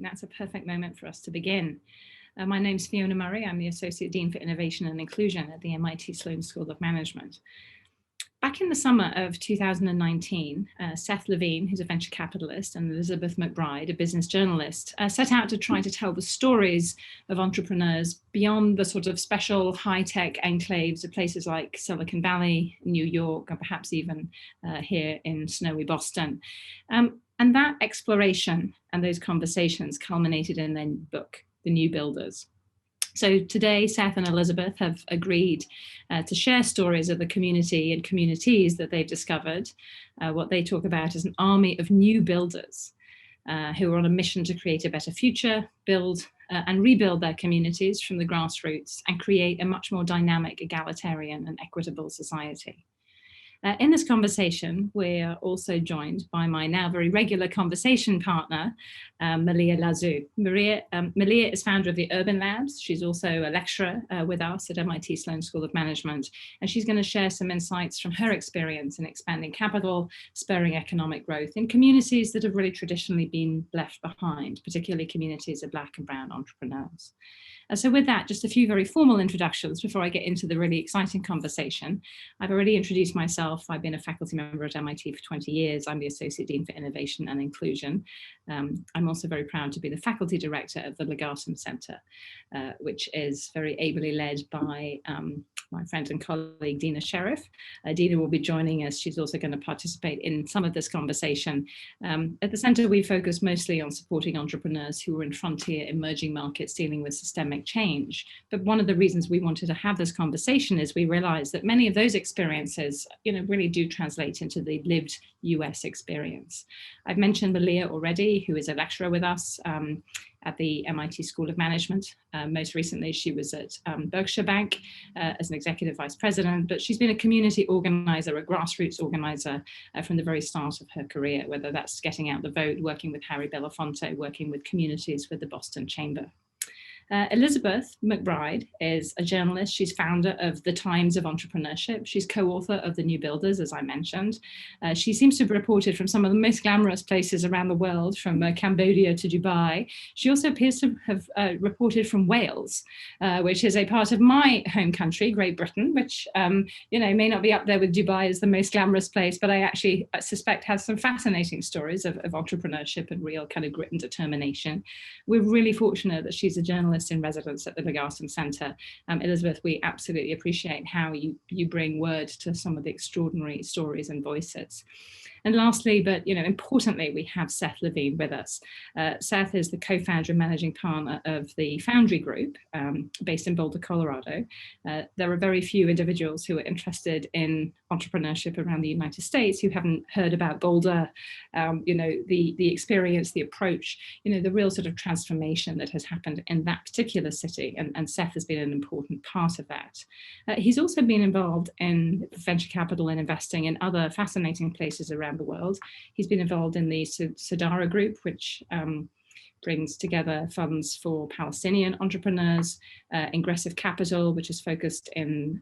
that's a perfect moment for us to begin. My name's Fiona Murray. I'm the Associate Dean for Innovation and Inclusion at the MIT Sloan School of Management. Back in the summer of 2019, Seth Levine, who's a venture capitalist, and Elizabeth MacBride, a business journalist, set out to try to tell the stories of entrepreneurs beyond the sort of special high-tech enclaves of places like Silicon Valley, New York, and perhaps even here in snowy Boston. And that exploration and those conversations culminated in their book, The New Builders. So today, Seth and Elizabeth have agreed to share stories of the community and communities that they've discovered, what they talk about as an army of new builders who are on a mission to create a better future, build and rebuild their communities from the grassroots and create a much more dynamic, egalitarian and equitable society. In this conversation, we are also joined by my now very regular conversation partner, Malia Lazu. Malia is founder of the Urban Labs. She's also a lecturer with us at MIT Sloan School of Management, and she's going to share some insights from her experience in expanding capital, spurring economic growth in communities that have really traditionally been left behind, particularly communities of Black and Brown entrepreneurs. So with that, just a few very formal introductions before I get into the really exciting conversation. I've already introduced myself. I've been a faculty member at MIT for 20 years. I'm the Associate Dean for Innovation and Inclusion. I'm also very proud to be the faculty director of the Legatum Center, which is very ably led by my friend and colleague, Dina Sheriff. Dina will be joining us. She's also going to participate in some of this conversation. At the center, we focus mostly on supporting entrepreneurs who are in frontier emerging markets dealing with systemic change. But one of the reasons we wanted to have this conversation is we realized that many of those experiences, really do translate into the lived US experience. I've mentioned Malia already, who is a lecturer with us at the MIT School of Management. Most recently, she was at Berkshire Bank as an executive vice president, but she's been a community organizer, a grassroots organizer from the very start of her career, whether that's getting out the vote, working with Harry Belafonte, working with communities with the Boston Chamber. Elizabeth MacBride is a journalist. She's founder of the Times of Entrepreneurship. She's co-author of The New Builders, as I mentioned. She seems to have reported from some of the most glamorous places around the world, from Cambodia to Dubai. She also appears to have reported from Wales, which is a part of my home country, Great Britain, which may not be up there with Dubai as the most glamorous place, but I actually suspect has some fascinating stories of entrepreneurship and real kind of grit and determination. We're really fortunate that she's a journalist in residence at the Legatum Center. Elizabeth, we absolutely appreciate how you bring word to some of the extraordinary stories and voices. And lastly, but importantly, we have Seth Levine with us. Seth is the co-founder and managing partner of the Foundry Group, based in Boulder, Colorado. There are very few individuals who are interested in entrepreneurship around the United States who haven't heard about Boulder, the experience, the approach, the real sort of transformation that has happened in that particular city. And Seth has been an important part of that. He's also been involved in venture capital and investing in other fascinating places around the world. He's been involved in the Sadara Group, which brings together funds for Palestinian entrepreneurs, Ingressive Capital, which is focused in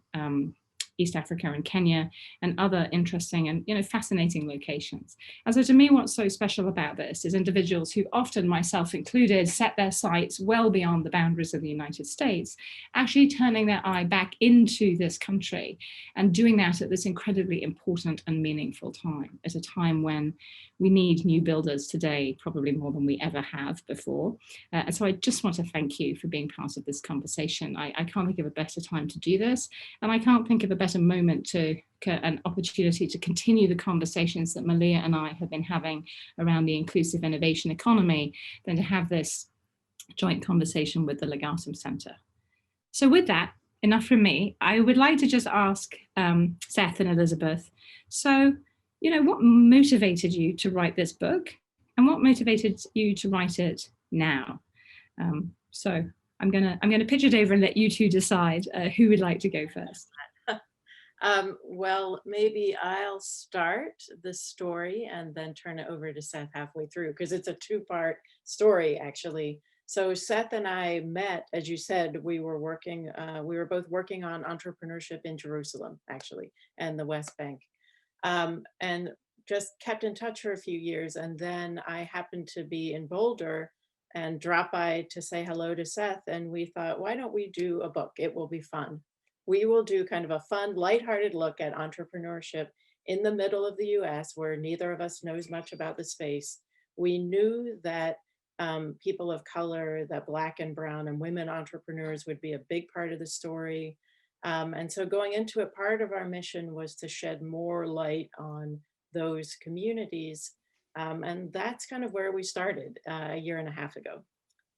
East Africa and Kenya, and other interesting and fascinating locations. And so to me, what's so special about this is individuals who often, myself included, set their sights well beyond the boundaries of the United States, actually turning their eye back into this country and doing that at this incredibly important and meaningful time, at a time when we need new builders today, probably more than we ever have before. And so I just want to thank you for being part of this conversation. I can't think of a better time to do this, and I can't think of a better moment to an opportunity to continue the conversations that Malia and I have been having around the inclusive innovation economy than to have this joint conversation with the Legatum Center. So with that, enough from me. I would like to just ask Seth and Elizabeth, so what motivated you to write this book, and what motivated you to write it now? So I'm gonna pitch it over and let you two decide who would like to go first. Well, maybe I'll start the story and then turn it over to Seth halfway through, because it's a two-part story, actually. So Seth and I met, as you said, we were both working on entrepreneurship in Jerusalem, actually, and the West Bank, and just kept in touch for a few years. And then I happened to be in Boulder and dropped by to say hello to Seth. And we thought, why don't we do a book? It will be fun. We will do kind of a fun, lighthearted look at entrepreneurship in the middle of the US, where neither of us knows much about the space. We knew that people of color, that Black and Brown and women entrepreneurs would be a big part of the story. And so going into it, part of our mission was to shed more light on those communities. And that's kind of where we started a year and a half ago.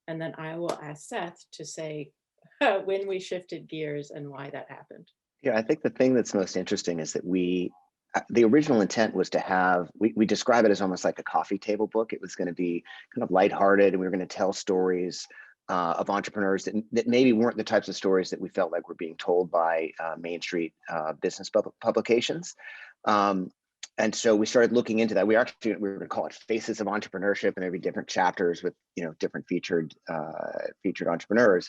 And then I will ask Seth to say when we shifted gears and why that happened. Yeah, I think the thing that's most interesting is that the original intent was to have, we describe it as almost like a coffee table book. It was going to be kind of lighthearted, and we were going to tell stories of entrepreneurs that maybe weren't the types of stories that we felt like were being told by Main Street business publications. And so we started looking into that. We were going to call it Faces of Entrepreneurship, and there'd be different chapters with different featured entrepreneurs,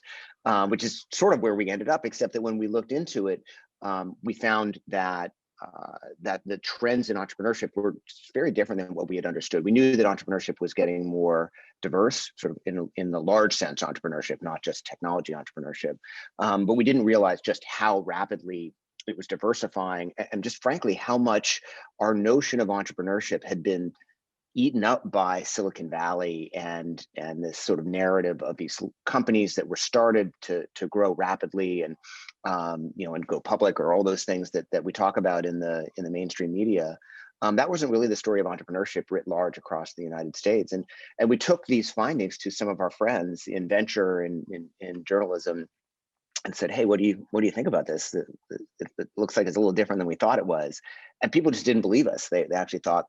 which is sort of where we ended up. Except that when we looked into it, we found that the trends in entrepreneurship were very different than what we had understood. We knew that entrepreneurship was getting more diverse, sort of in the large sense entrepreneurship, not just technology entrepreneurship, but we didn't realize just how rapidly it was diversifying, and just frankly how much our notion of entrepreneurship had been eaten up by Silicon Valley and this sort of narrative of these companies that were started to grow rapidly and and go public, or all those things that we talk about in the mainstream media. That wasn't really the story of entrepreneurship writ large across the United States. And we took these findings to some of our friends in venture and in journalism and said, hey, what do you think about this? It looks like it's a little different than we thought it was. And people just didn't believe us. They actually thought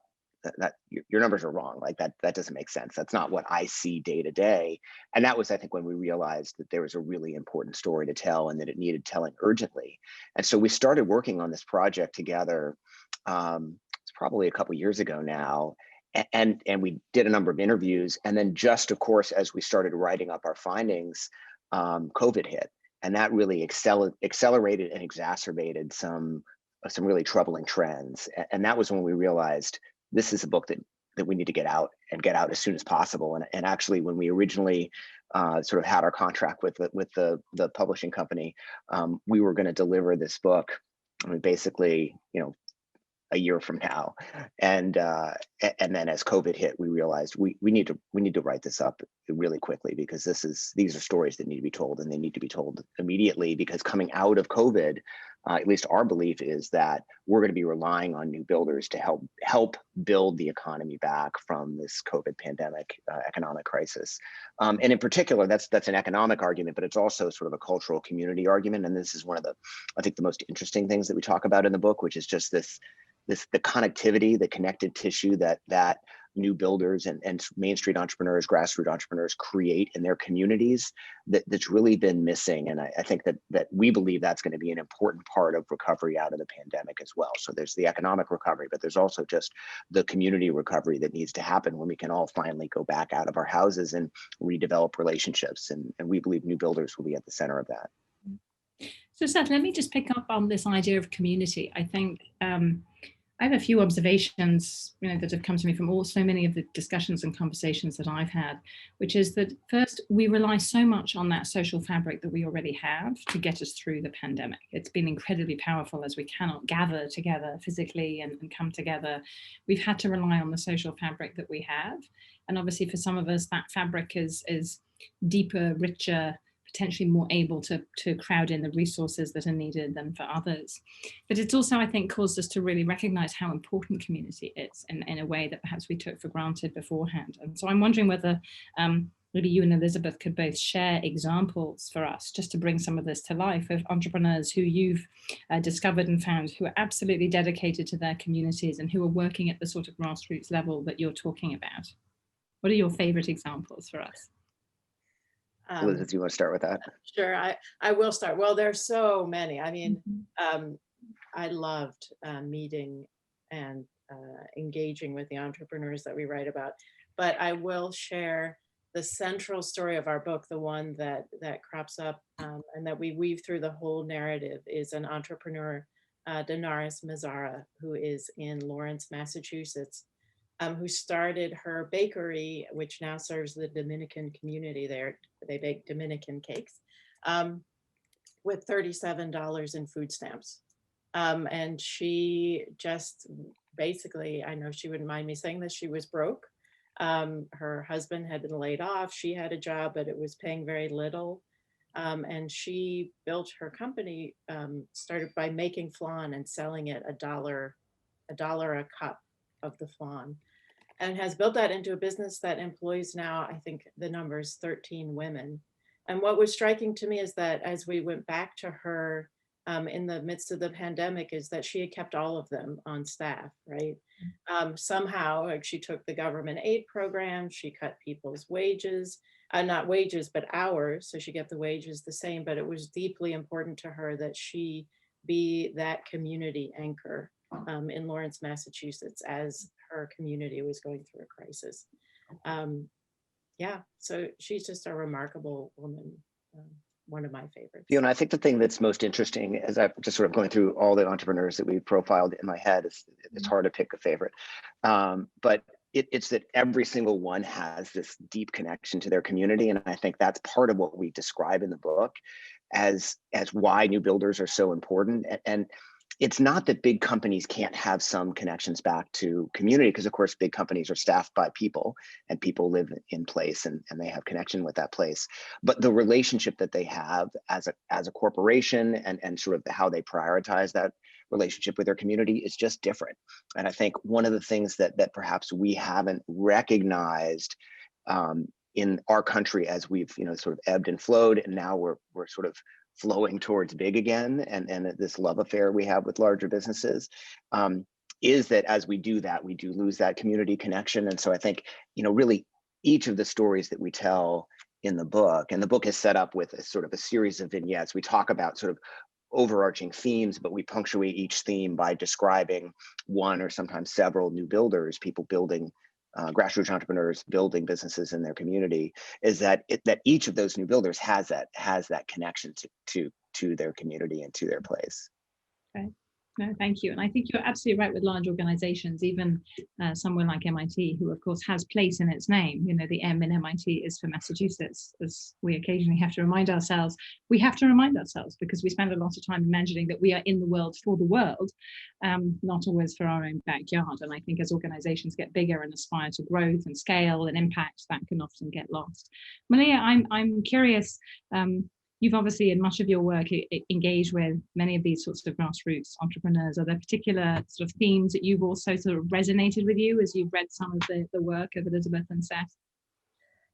that your numbers are wrong. Like that doesn't make sense. That's not what I see day to day. And that was, I think, when we realized that there was a really important story to tell and that it needed telling urgently. And so we started working on this project together. It's probably a couple of years ago now. And we did a number of interviews. And then just, of course, as we started writing up our findings, COVID hit. And that really accelerated and exacerbated some really troubling trends. And that was when we realized this is a book that we need to get out as soon as possible. And actually, when we originally sort of had our contract with the publishing company, we were going to deliver this book, basically, a year from now. And then as COVID hit, we realized we need to write this up really quickly, because these are stories that need to be told, and they need to be told immediately, because coming out of COVID, at least our belief is that we're going to be relying on new builders to help build the economy back from this COVID pandemic economic crisis. And in particular, that's an economic argument, but it's also sort of a cultural community argument. And this is one of I think the most interesting things that we talk about in the book, which is just the connectivity, the connected tissue that new builders and Main Street entrepreneurs, grassroots entrepreneurs create in their communities that's really been missing. And I think that we believe that's going to be an important part of recovery out of the pandemic as well. So there's the economic recovery, but there's also just the community recovery that needs to happen when we can all finally go back out of our houses and redevelop relationships. And we believe new builders will be at the center of that. So Seth, let me just pick up on this idea of community. I think I have a few observations, that have come to me from so many of the discussions and conversations that I've had, which is that first, we rely so much on that social fabric that we already have to get us through the pandemic. It's been incredibly powerful, as we cannot gather together physically and come together. We've had to rely on the social fabric that we have. And obviously for some of us, that fabric is deeper, richer, potentially more able to crowd in the resources that are needed than for others. But it's also, I think, caused us to really recognize how important community is in a way that perhaps we took for granted beforehand. And so I'm wondering whether maybe you and Elizabeth could both share examples for us, just to bring some of this to life, of entrepreneurs who you've discovered and found who are absolutely dedicated to their communities and who are working at the sort of grassroots level that you're talking about. What are your favorite examples for us? Elizabeth, do you want to start with that? Sure, I will start. Well, there's so many. I mean, I loved meeting and engaging with the entrepreneurs that we write about. But I will share the central story of our book, the one that crops up and that we weave through the whole narrative, is an entrepreneur, Danaris Mazzara, who is in Lawrence, Massachusetts. who started her bakery, which now serves the Dominican community there. They bake Dominican cakes, with $37 in food stamps. And she just basically, I know she wouldn't mind me saying this, she was broke. Her husband had been laid off. She had a job, but it was paying very little. And she built her company, started by making flan and selling it $1 a cup of the flan, and has built that into a business that employs now, I think the number is 13 women. And what was striking to me is that as we went back to her in the midst of the pandemic, is that she had kept all of them on staff, right? Somehow, like, she took the government aid program, she cut people's wages, not wages, but hours. So she kept the wages the same, but it was deeply important to her that she be that community anchor in Lawrence, Massachusetts, as her community was going through a crisis. Yeah, so she's just a remarkable woman, one of my favorites. You know, I think the thing that's most interesting, as I'm just sort of going through all the entrepreneurs that we've profiled in my head, is it's hard to pick a favorite. But it's that every single one has this deep connection to their community. And I think that's part of what we describe in the book as why new builders are so important. And it's not that big companies can't have some connections back to community, because of course big companies are staffed by people and people live in place and they have connection with that place. But the relationship that they have as a corporation and sort of how they prioritize that relationship with their community is just different. And I think one of the things that perhaps we haven't recognized in our country, as we've sort of ebbed and flowed, and now we're sort of flowing towards big again, and this love affair we have with larger businesses, is that as we do that, we do lose that community connection. And so I think, really each of the stories that we tell in the book, and the book is set up with a sort of a series of vignettes. We talk about sort of overarching themes, but we punctuate each theme by describing one or sometimes several new builders, people building grassroots entrepreneurs building businesses in their community, is that each of those new builders has that connection to their community and to their place. Okay. No, thank you. And I think you're absolutely right with large organizations, even somewhere like MIT, who of course has place in its name. The M in MIT is for Massachusetts, as we occasionally have to remind ourselves. We have to remind ourselves because we spend a lot of time imagining that we are in the world for the world, not always for our own backyard. And I think as organizations get bigger and aspire to growth and scale and impact, that can often get lost. Malia, I'm curious, you've obviously in much of your work engaged with many of these sorts of grassroots entrepreneurs. Are there particular sort of themes that you've also sort of resonated with you as you've read some of the work of Elizabeth and Seth?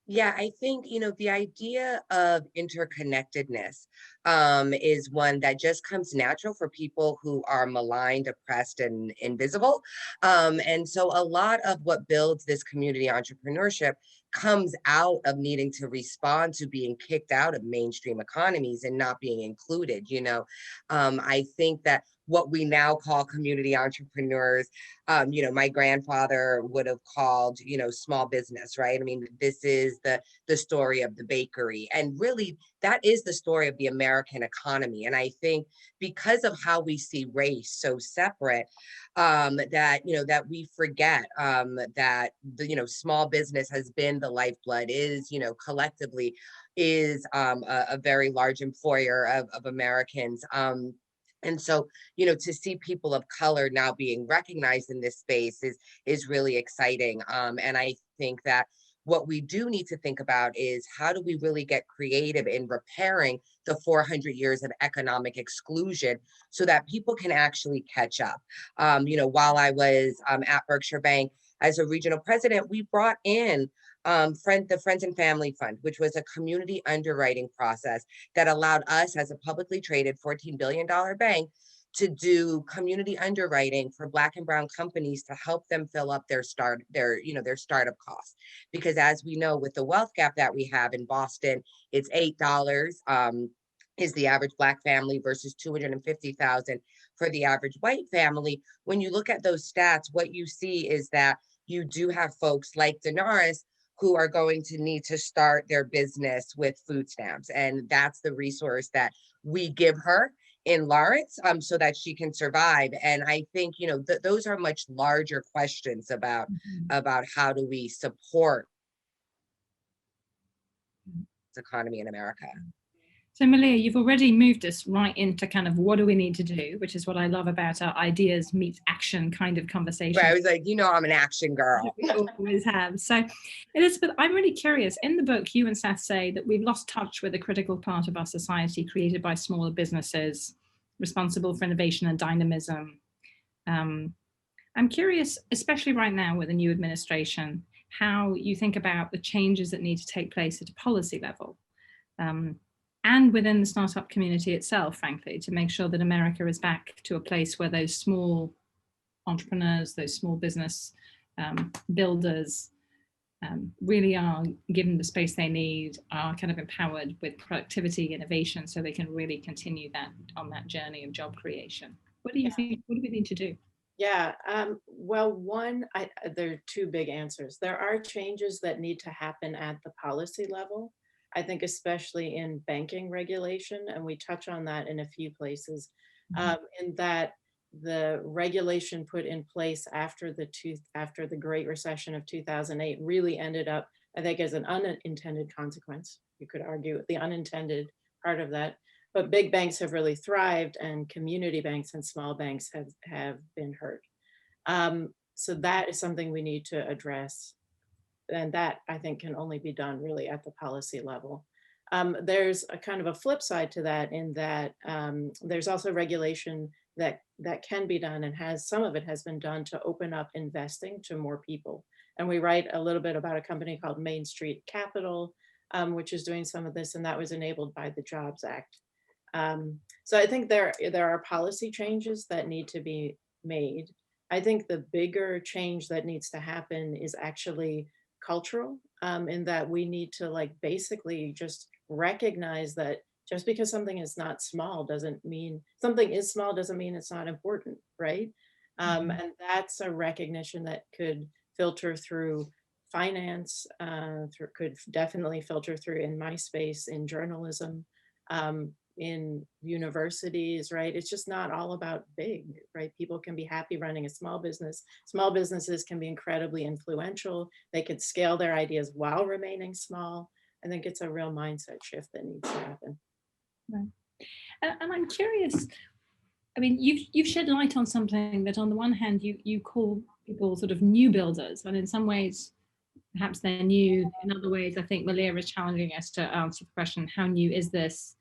Yeah, I think, the idea of interconnectedness is one that just comes natural for people who are maligned, oppressed, and invisible. And so a lot of what builds this community entrepreneurship comes out of needing to respond to being kicked out of mainstream economies and not being included. I think that what we now call community entrepreneurs, my grandfather would have called, small business, right? I mean, this is the story of the bakery. And really, that is the story of the American economy. And I think because of how we see race so separate, that we forget that small business has been the lifeblood, is, collectively is a very large employer of Americans. And so, to see people of color now being recognized in this space is really exciting. And I think that what we do need to think about is how do we really get creative in repairing the 400 years of economic exclusion so that people can actually catch up. While I was at Berkshire Bank as a regional president, we brought in the Friends and Family Fund, which was a community underwriting process that allowed us as a publicly traded $14 billion bank to do community underwriting for Black and Brown companies to help them fill up their startup costs. Because as we know, with the wealth gap that we have in Boston, it's $8 is the average Black family versus $250,000 for the average white family. When you look at those stats, what you see is that you do have folks like Daenerys who are going to need to start their business with food stamps. And that's the resource that we give her in Lawrence, so that she can survive. And I think, you know, those are much larger questions about how do we support the economy in America. So Malia, you've already moved us right into kind of what do we need to do, which is what I love about our ideas meets action kind of conversation. Right, I was like, you know, I'm an action girl. We always have. So Elizabeth, I'm really curious. In the book, you and Seth say that we've lost touch with a critical part of our society created by smaller businesses, responsible for innovation and dynamism. I'm curious, especially right now with the new administration, how you think about the changes that need to take place at a policy level. And within the startup community itself, frankly, to make sure that America is back to a place where those small entrepreneurs, those small business builders really are given the space they need, are kind of empowered with productivity, innovation, so they can really continue that on that journey of job creation. What do you think? What do we need to do? Yeah, well, there are two big answers. There are changes that need to happen at the policy level. I think especially in banking regulation, and we touch on that in a few places, in that the regulation put in place after the Great Recession of 2008 really ended up, I think, as an unintended consequence. You could argue the unintended part of that, but big banks have really thrived, and community banks and small banks have been hurt. So that is something we need to address. And that, I think, can only be done really at the policy level. There's a kind of a flip side to that, in that there's also regulation that can be done, and some of it has been done to open up investing to more people. And we write a little bit about a company called Main Street Capital, which is doing some of this, and that was enabled by the Jobs Act. So I think there are policy changes that need to be made. I think the bigger change that needs to happen is actually cultural, in that we need to basically just recognize that just because something is not small doesn't mean something is small, doesn't mean it's not important, right? And that's a recognition that could filter through finance, could definitely filter through, in my space, in journalism, in universities, right? It's just not all about big, right? People can be happy running a small business. Small businesses can be incredibly influential. They could scale their ideas while remaining small. I think it's a real mindset shift that needs to happen. Right. And I'm curious, I mean, you've shed light on something that on the one hand, you call people sort of new builders, and in some ways, perhaps they're new. In other ways, I think Malia is challenging us to answer the question, how new is this?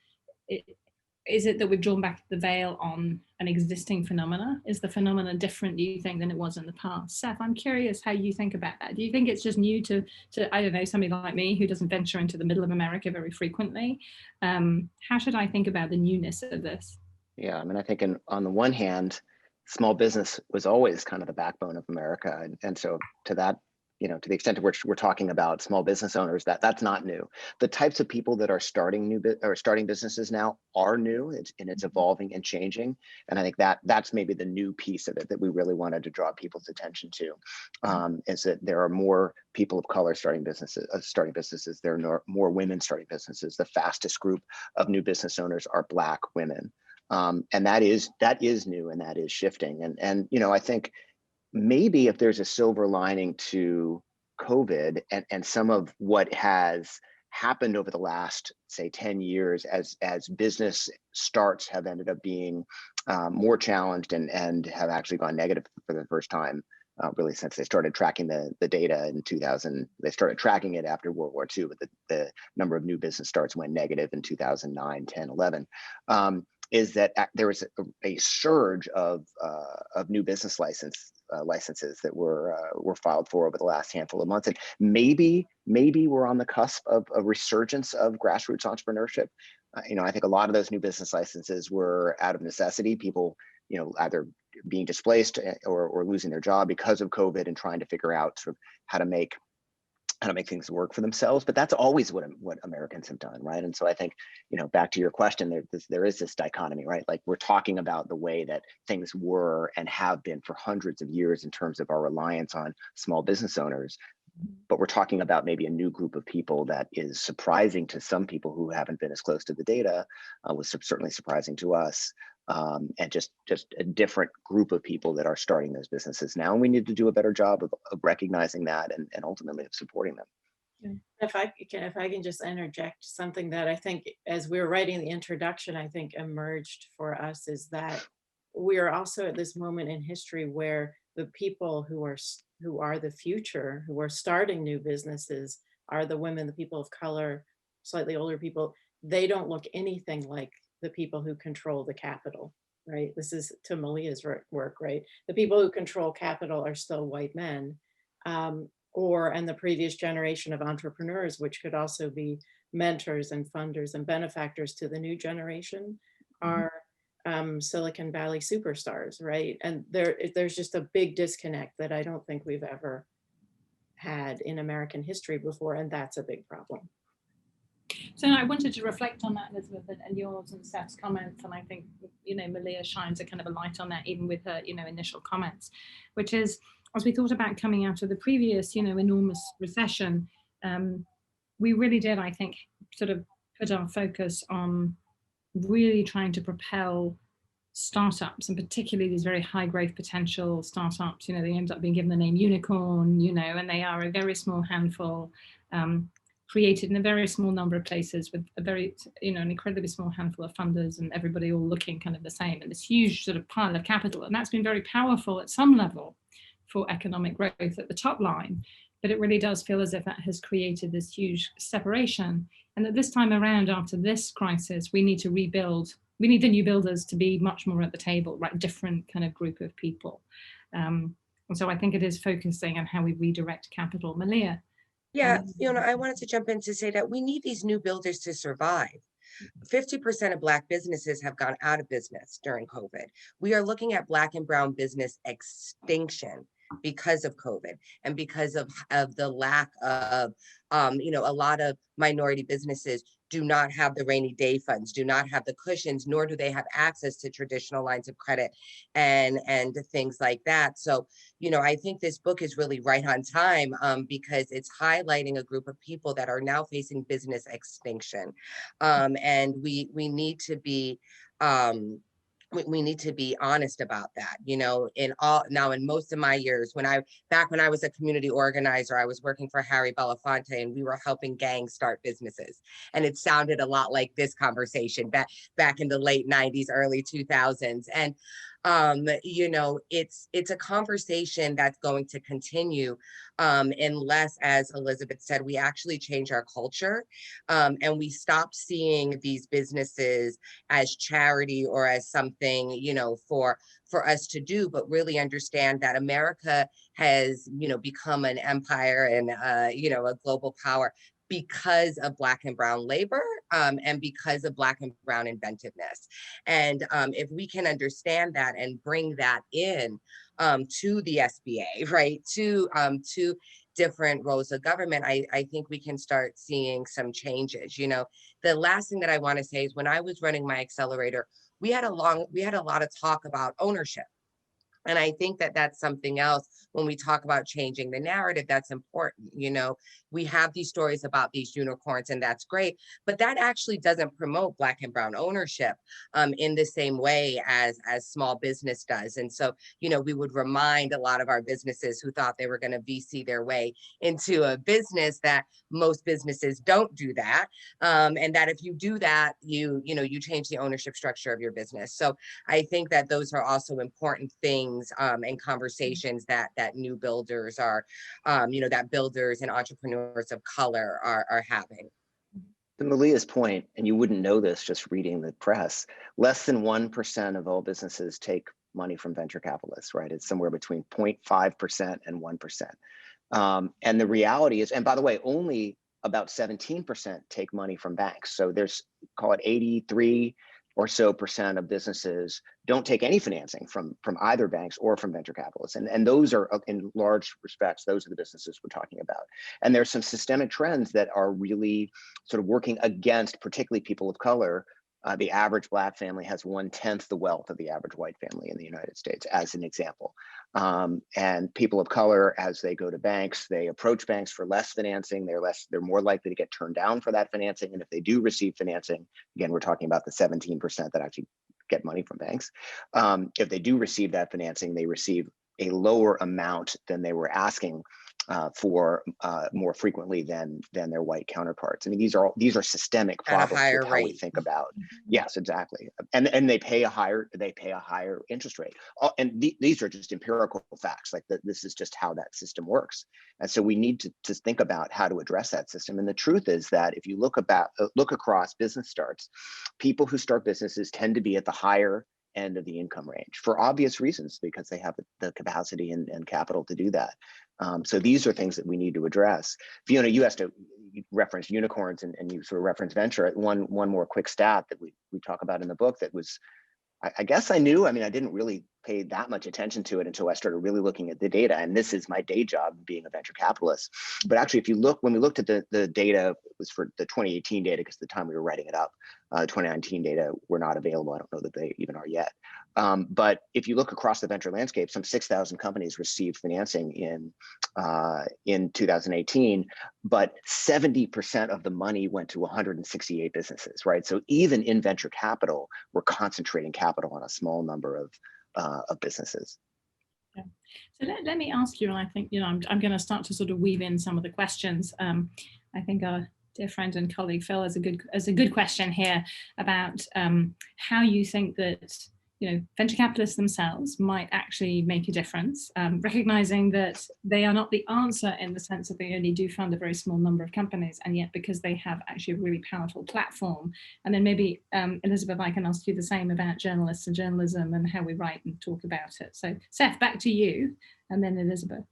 Is it that we've drawn back the veil on an existing phenomena? Is the phenomena different, do you think, than it was in the past? Seth, I'm curious how you think about that. Do you think it's just new to I don't know, somebody like me who doesn't venture into the middle of America very frequently? How should I think about the newness of this? Yeah, I mean, I think on the one hand, small business was always kind of the backbone of America. And so to that, you know, to the extent to which we're talking about small business owners, that's not new. The types of people that are starting starting businesses now are new, and it's evolving and changing. And I think that's maybe the new piece of it that we really wanted to draw people's attention to, is that there are more people of color starting businesses. There are more women starting businesses. The fastest group of new business owners are Black women. And that is new, and that is shifting. And you know, I think maybe if there's a silver lining to COVID and some of what has happened over the last, say, 10 years as business starts have ended up being more challenged and have actually gone negative for the first time, really since they started tracking the data in 2000. They started tracking it after World War II, but the number of new business starts went negative in 2009, 10, 11. Is that there was a surge of new business licenses that were filed for over the last handful of months, and maybe we're on the cusp of a resurgence of grassroots entrepreneurship. You know, I think a lot of those new business licenses were out of necessity. People, you know, either being displaced or losing their job because of COVID and trying to figure out sort of how to make things work for themselves. But that's always what Americans have done, right? And so I think, you know, back to your question, there is this dichotomy, right? Like, we're talking about the way that things were and have been for hundreds of years in terms of our reliance on small business owners. but we're talking about maybe a new group of people that is surprising to some people who haven't been as close to the data, was certainly surprising to us. And just a different group of people that are starting those businesses now. And we need to do a better job of recognizing that and ultimately of supporting them. If I can just interject something that I think as we were writing the introduction, I think emerged for us is that we are also at this moment in history where the people who are the future, who are starting new businesses, are the women, the people of color, slightly older people. They don't look anything like the people who control the capital, right? This is to Malia's work, right? The people who control capital are still white men. And the previous generation of entrepreneurs, which could also be mentors and funders and benefactors to the new generation, are Silicon Valley superstars, right? And there's just a big disconnect that I don't think we've ever had in American history before, and that's a big problem. So I wanted to reflect on that, Elizabeth, and yours and Seth's comments, and I think, Malia shines a kind of a light on that, even with her, initial comments, which is, as we thought about coming out of the previous, enormous recession, we really did, I think, sort of put our focus on really trying to propel startups, and particularly these very high growth potential startups. They end up being given the name unicorn, and they are a very small handful, created in a very small number of places with a very, an incredibly small handful of funders, and everybody all looking kind of the same, and this huge sort of pile of capital. And that's been very powerful at some level for economic growth at the top line, but it really does feel as if that has created this huge separation. And that this time around, after this crisis, we need to rebuild. We need the new builders to be much more at the table, right? Different kind of group of people. And so I think it is focusing on how we redirect capital. Malia. Yeah, I wanted to jump in to say that we need these new builders to survive. 50% of Black businesses have gone out of business during COVID. We are looking at Black and brown business extinction because of COVID and because of the lack of, a lot of minority businesses do not have the rainy day funds, do not have the cushions, nor do they have access to traditional lines of credit and things like that. So, I think this book is really right on time because it's highlighting a group of people that are now facing business extinction. And we need to be we need to be honest about that. In most of my years, back when I was a community organizer, I was working for Harry Belafonte, and we were helping gangs start businesses. And it sounded a lot like this conversation back in the late 90s, early 2000s. And it's a conversation that's going to continue unless, as Elizabeth said, we actually change our culture and we stop seeing these businesses as charity or as something, for us to do, but really understand that America has, become an empire and, a global power because of Black and brown labor and because of Black and brown inventiveness. And if we can understand that and bring that in to the SBA, right, to different roles of government, I think we can start seeing some changes. The last thing that I want to say is when I was running my accelerator, we had a lot of talk about ownership. And I think that that's something else when we talk about changing the narrative that's important. We have these stories about these unicorns, and that's great, but that actually doesn't promote Black and brown ownership in the same way as small business does. And so, we would remind a lot of our businesses who thought they were going to VC their way into a business that most businesses don't do that. And that if you do that, you change the ownership structure of your business. So I think that those are also important things and conversations that new builders are, that builders and entrepreneurs of color are having. To Malia's point, and you wouldn't know this just reading the press, less than 1% of all businesses take money from venture capitalists, right? It's somewhere between 0.5% and 1%. And the reality is, and by the way, only about 17% take money from banks. So there's, call it 83 or so % of businesses don't take any financing from either banks or from venture capitalists. And those are, in large respects, those are the businesses we're talking about. And there's some systemic trends that are really sort of working against particularly people of color The average Black family has 1/10 the wealth of the average white family in the United States, as an example. And people of color, as they go to banks, they approach banks for less financing. They're more likely to get turned down for that financing. And if they do receive financing, again, we're talking about the 17% that actually get money from banks. If they do receive that financing, they receive a lower amount than they were asking for more frequently than their white counterparts. I mean, these are systemic At a problems higher with how we rate. think about. Yes, exactly. And they pay a higher interest rate. And these are just empirical facts. Like this is just how that system works. And so we need to think about how to address that system. And the truth is that if you look across business starts, people who start businesses tend to be at the higher end of the income range for obvious reasons, because they have the capacity and capital to do that. So these are things that we need to address. Fiona, you reference unicorns and you sort of reference venture. One more quick stat that we talk about in the book that was, I guess I knew, I mean, I didn't really pay that much attention to it until I started really looking at the data. And this is my day job, being a venture capitalist. But actually, when we looked at the data, it was for the 2018 data, because the time we were writing it up, 2019 data were not available. I don't know that they even are yet. But if you look across the venture landscape, some 6,000 companies received financing in 2018, but 70% of the money went to 168 businesses, right? So even in venture capital, we're concentrating capital on a small number of businesses. Yeah. So let me ask you, and I think, I'm going to start to sort of weave in some of the questions. I think our dear friend and colleague Phil has a good question here about how you think that venture capitalists themselves might actually make a difference, recognizing that they are not the answer in the sense that they only do fund a very small number of companies, and yet because they have actually a really powerful platform. And then maybe, Elizabeth, I can ask you the same about journalists and journalism and how we write and talk about it. So Seth, back to you, and then Elizabeth.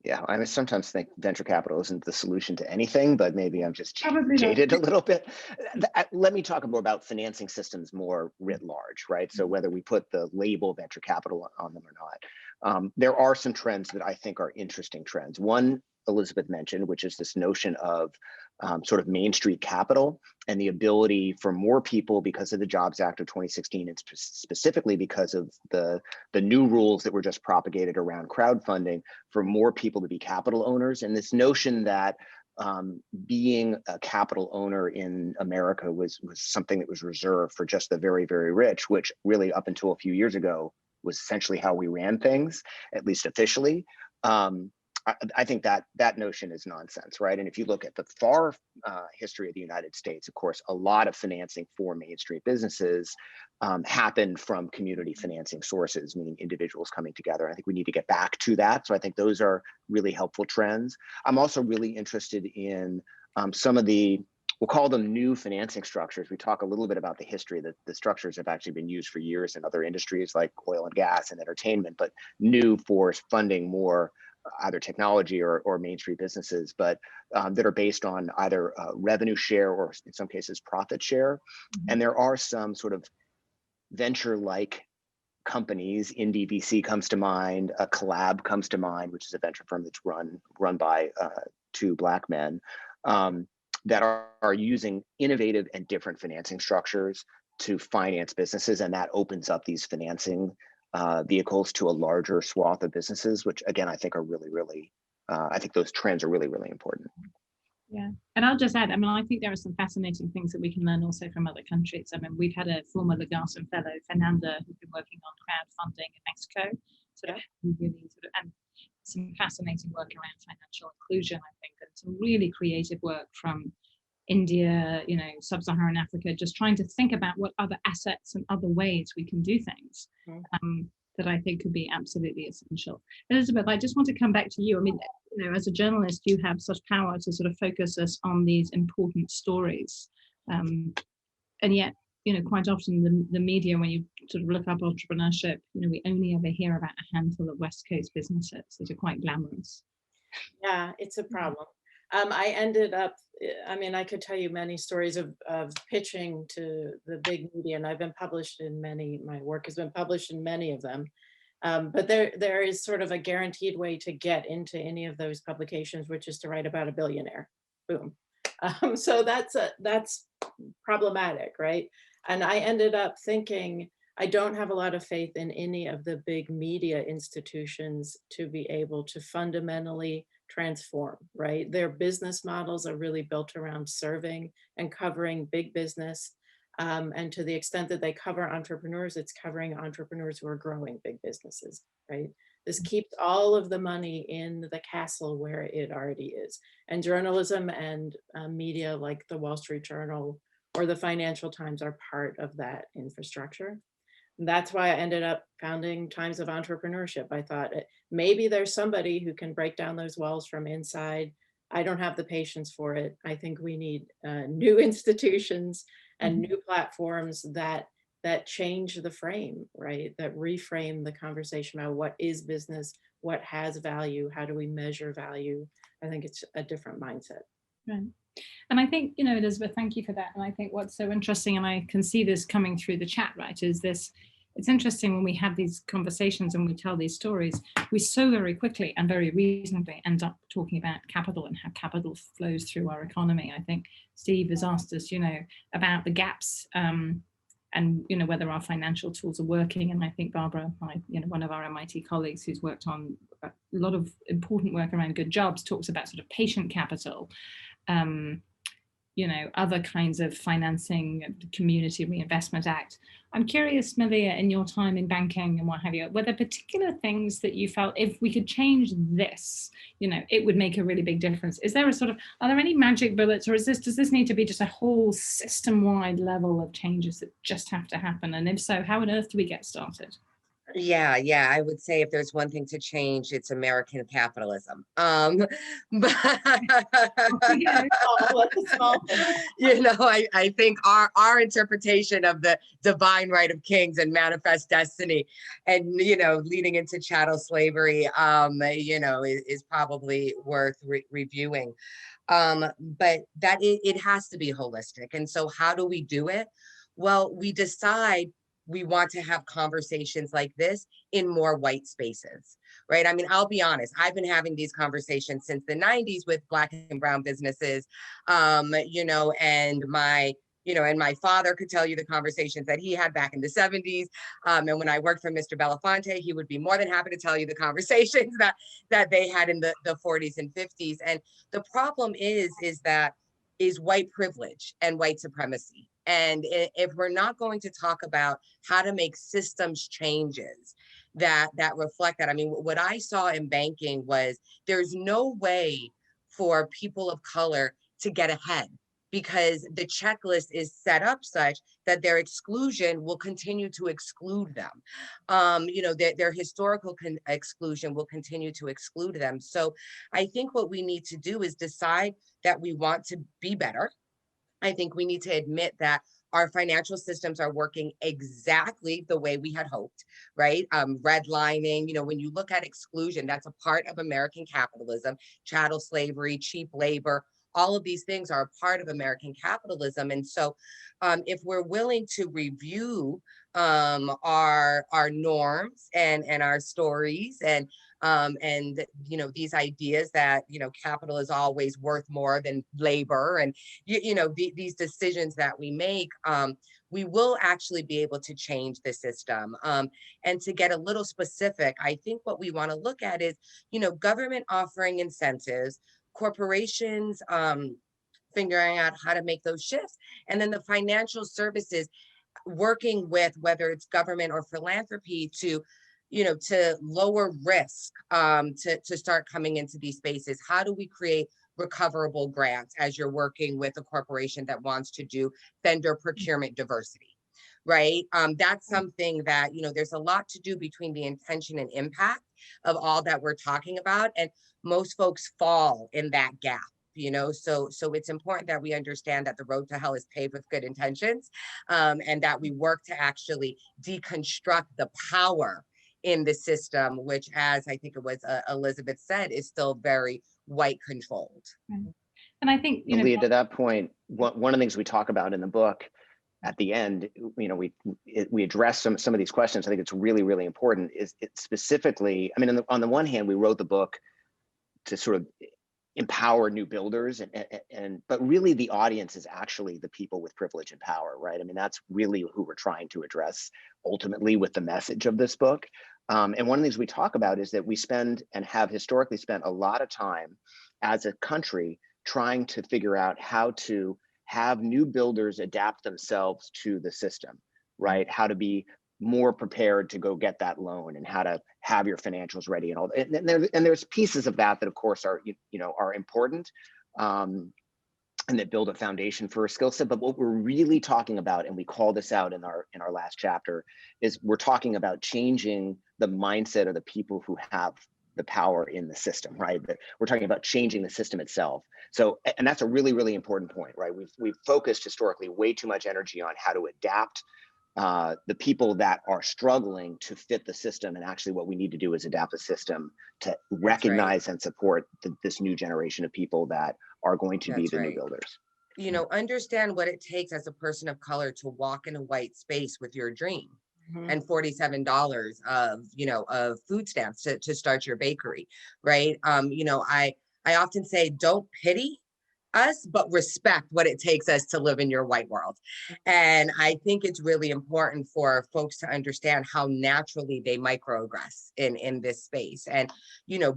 Yeah, I sometimes think venture capital isn't the solution to anything, but maybe I'm just jaded a little bit. Let me talk more about financing systems more writ large, right? So whether we put the label venture capital on them or not, there are some trends that I think are interesting trends. One, Elizabeth mentioned, which is this notion of sort of Main Street capital and the ability for more people, because of the Jobs Act of 2016, and specifically because of the new rules that were just propagated around crowdfunding, for more people to be capital owners. And this notion that being a capital owner in America was something that was reserved for just the very, very rich, which really up until a few years ago was essentially how we ran things, at least officially. I think that notion is nonsense, right? And if you look at the far history of the United States, of course, a lot of financing for Main Street businesses happened from community financing sources, meaning individuals coming together. I think we need to get back to that. So I think those are really helpful trends. I'm also really interested in some of we'll call them new financing structures. We talk a little bit about the history that the structures have actually been used for years in other industries like oil and gas and entertainment, but new for funding more either technology or Main Street businesses, but that are based on either revenue share or in some cases profit share. Mm-hmm. And there are some sort of venture-like companies. Indie VC comes to mind, a Collab comes to mind, which is a venture firm that's run by two Black men that are using innovative and different financing structures to finance businesses. And that opens up these financing vehicles to a larger swath of businesses, which again, I think are really, really, I think those trends are really, really important. Yeah, and I'll just add, I mean, I think there are some fascinating things that we can learn also from other countries. I mean, we've had a former Legatum fellow, Fernanda, who's been working on crowdfunding in Mexico, and some fascinating work around financial inclusion, I think, and some really creative work from India, sub-Saharan Africa, just trying to think about what other assets and other ways we can do things that I think could be absolutely essential. Elizabeth, I just want to come back to you. I mean, as a journalist, you have such power to sort of focus us on these important stories. And yet, quite often the media, when you sort of look up entrepreneurship, we only ever hear about a handful of West Coast businesses that are quite glamorous. Yeah, it's a problem. I ended up, I could tell you many stories of pitching to the big media, and I've been published in many, my work has been published in many of them. But there is sort of a guaranteed way to get into any of those publications, which is to write about a billionaire. Boom. So that's problematic, right? And I ended up thinking, I don't have a lot of faith in any of the big media institutions to be able to fundamentally transform, right? Their business models are really built around serving and covering big business. And to the extent that they cover entrepreneurs, it's covering entrepreneurs who are growing big businesses, right? This keeps all of the money in the castle where it already is. And journalism and media like the Wall Street Journal or the Financial Times are part of that infrastructure. And that's why I ended up founding Times of Entrepreneurship. I thought maybe there's somebody who can break down those walls from inside. I don't have the patience for it. I think we need new institutions and new platforms that change the frame, right? That reframe the conversation about what is business, what has value, how do we measure value? I think it's a different mindset. Right. And I think, you know, Elizabeth, thank you for that. And I think what's so interesting, and I can see this coming through the chat, right, is this, it's interesting when we have these conversations and we tell these stories, we so very quickly and very reasonably end up talking about capital and how capital flows through our economy. I think Steve has asked us, you know, about the gaps and, you know, whether our financial tools are working. And I think Barbara, one of our MIT colleagues who's worked on a lot of important work around good jobs, talks about sort of patient capital, you know, other kinds of financing, Community Reinvestment Act. I'm curious, Malia, in your time in banking and what have you, were there particular things that you felt if we could change this, you know, it would make a really big difference? Is there a sort of, are there any magic bullets, or does this need to be just a whole system-wide level of changes that just have to happen? And if so, how on earth do we get started? Yeah, I would say if there's one thing to change, it's American capitalism. But you know, I think our interpretation of the divine right of kings and manifest destiny, and you know, leading into chattel slavery, you know, is probably worth reviewing. But that it has to be holistic. And so, how do we do it? Well, we decide we want to have conversations like this in more white spaces, right? I mean, I'll be honest, I've been having these conversations since the 90s with Black and brown businesses, you know, and my father could tell you the conversations that he had back in the 70s. And when I worked for Mr. Belafonte, he would be more than happy to tell you the conversations that they had in the 40s and 50s. And the problem is white privilege and white supremacy. And if we're not going to talk about how to make systems changes that reflect that, I mean, what I saw in banking was there's no way for people of color to get ahead because the checklist is set up such that their exclusion will continue to exclude them. You know, their historical exclusion will continue to exclude them. So I think what we need to do is decide that we want to be better. I think we need to admit that our financial systems are working exactly the way we had hoped, right? Redlining, you know, when you look at exclusion, that's a part of American capitalism, chattel slavery, cheap labor, all of these things are a part of American capitalism. And so if we're willing to review our norms and our stories and you know, these ideas that, you know, capital is always worth more than labor, and you know, these decisions that we make, we will actually be able to change the system. And to get a little specific, I think what we want to look at is, you know, government offering incentives, corporations figuring out how to make those shifts, and then the financial services working with whether it's government or philanthropy to, you know, to lower risk, to start coming into these spaces. How do we create recoverable grants as you're working with a corporation that wants to do vendor procurement diversity, right? That's something that, you know, there's a lot to do between the intention and impact of all that we're talking about. And most folks fall in that gap. You know, so it's important that we understand that the road to hell is paved with good intentions, and that we work to actually deconstruct the power in the system, which, as I think it was Elizabeth said, is still very white controlled. And I think, you know, Malia, to that point, one of the things we talk about in the book at the end, you know, we address some of these questions. I think it's really, really important. Is it specifically, I mean, on the one hand, we wrote the book to sort of empower new builders, but really the audience is actually the people with privilege and power, right? I mean, that's really who we're trying to address ultimately with the message of this book. And one of the things we talk about is that we spend and have historically spent a lot of time as a country trying to figure out how to have new builders adapt themselves to the system, right? How to be more prepared to go get that loan and how to have your financials ready and all that. And there's pieces of that of course are, are important, and that build a foundation for a skill set. But what we're really talking about, and we call this out in our last chapter, is we're talking about changing the mindset of the people who have the power in the system, right? But we're talking about changing the system itself. So, and that's a really, really important point, right? We've focused historically way too much energy on how to adapt the people that are struggling to fit the system. And actually what we need to do is adapt the system to recognize and support this new generation of people that are going to be the new builders. Understand what it takes as a person of color to walk in a white space with your dream. And $47 of food stamps to start your bakery, right? I often say, don't pity us, but respect what it takes us to live in your white world. And I think it's really important for folks to understand how naturally they microaggress in this space. And,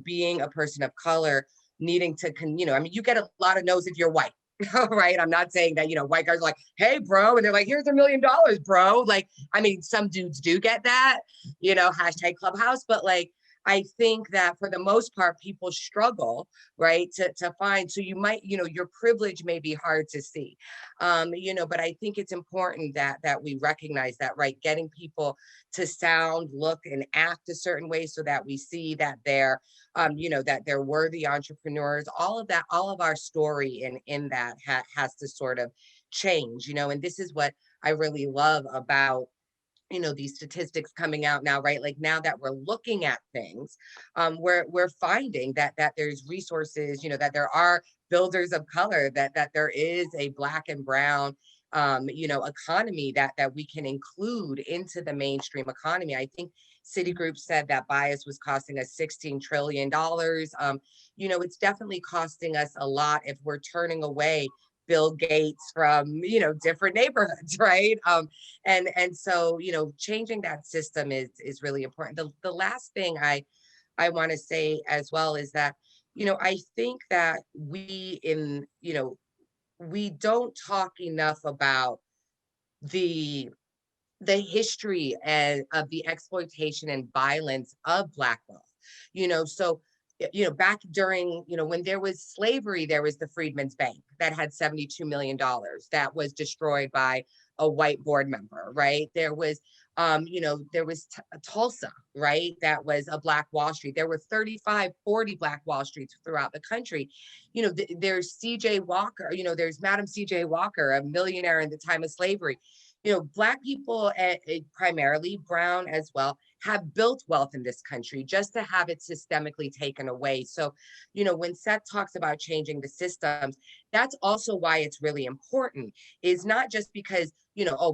being a person of color, needing to, you get a lot of no's if you're white. Right. I'm not saying that, white guys are like, hey, bro. And they're like, here's $1 million, bro. Like, I mean, some dudes do get that, hashtag Clubhouse. But like, I think that for the most part, people struggle, right, to find. So you might, your privilege may be hard to see, but I think it's important that we recognize that, right, getting people to sound, look, and act a certain way so that we see that they're, that they're worthy entrepreneurs. All of that, all of our story in that has to sort of change, and this is what I really love about these statistics coming out now, right? Like now that we're looking at things, we're finding that there's resources, that there are builders of color, that there is a Black and brown, economy that we can include into the mainstream economy. I think Citigroup said that bias was costing us $16 trillion. It's definitely costing us a lot if we're turning away Bill Gates from, different neighborhoods, right? And so, changing that system is really important. The last thing I want to say as well is that, I think that we don't talk enough about the history of the exploitation and violence of Black wealth. So back during, when there was slavery, there was the Freedmen's Bank that had $72 million that was destroyed by a white board member, right? There was, Tulsa, right? That was a Black Wall Street. There were 35, 40 Black Wall Streets throughout the country. There's C.J. Walker, there's Madam C.J. Walker, a millionaire in the time of slavery. Black people, primarily brown as well, have built wealth in this country just to have it systemically taken away. So, when Seth talks about changing the systems, that's also why it's really important, is not just because,